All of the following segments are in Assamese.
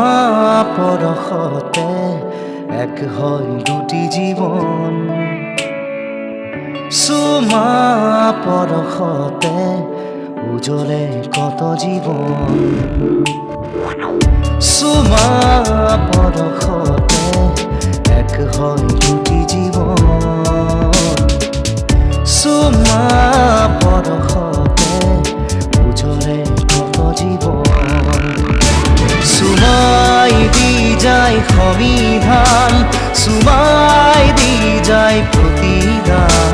চুমা পৰশতে এক হয় দুটি জীৱন চুমা পৰশতে উজ্বলে কত জীৱন চুমা পৰশতে এক হয় দুটি জীৱন চুমা পৰশতে উজ্বলে কত জীৱন চুমাই দি যায় সংবিধান চুমাই দি যায় প্ৰতিদান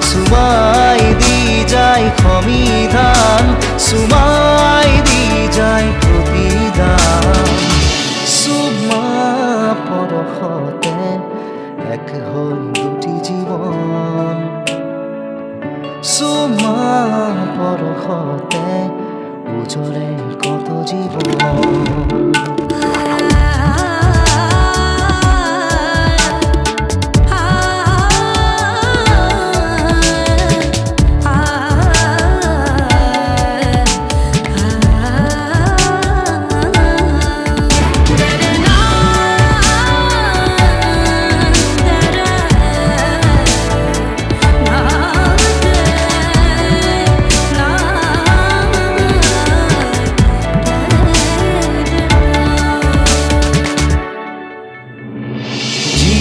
চুমাই দি যায় সংবিধান চুমাই দি যায় প্ৰতিদান চুমা পৰশতে এক হৈ দুটি জীৱন চুমা পৰশতে উজ্বলে কত জীৱন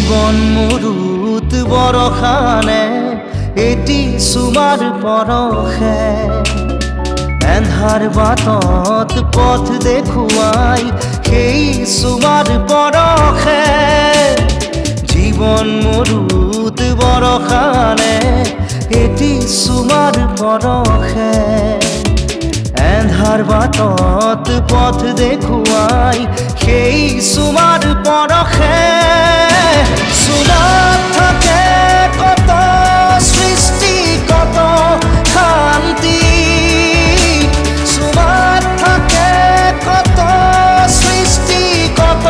জীবন মৰুত বৰষানে এটি চুমাৰ পৰশে এন্ধাৰ বাটত পথ দেখুৱাই সেই চুমাৰ পৰশে জীবন মৰুত বৰষানে এটি চুমাৰ পৰশে এন্ধাৰ বাটত পথ দেখুৱাই সেই চুমাৰ পৰশে চুমাত থাকে কত সৃষ্টি কত শান্তি চুমাত থাকে কত সৃষ্টি কত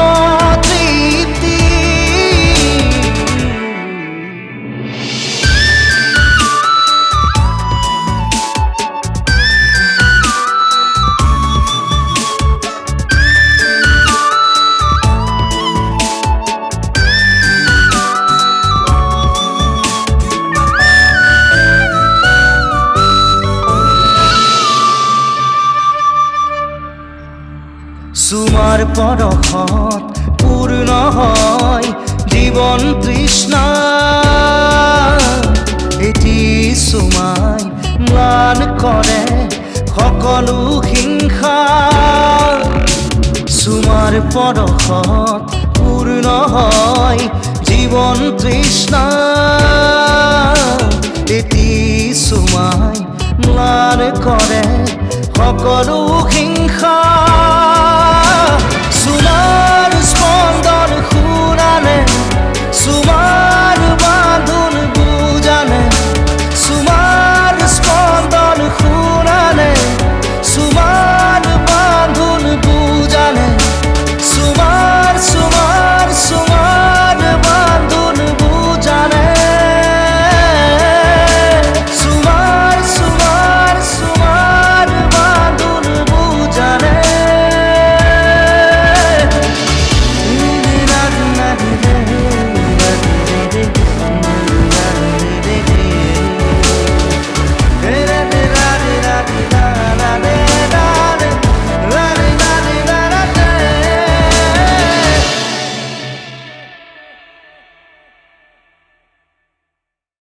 তৃপ্তি চুমাৰ পৰশত পূৰ্ণ হয় জীৱন তৃষ্ণা এটি চুমাই ম্লান কৰে সকলো হিংসা চুমাৰ পৰশত পূৰ্ণ হয় জীৱন তৃষ্ণা এটি চুমাই ম্লান কৰে সকলো হিংসা চুমা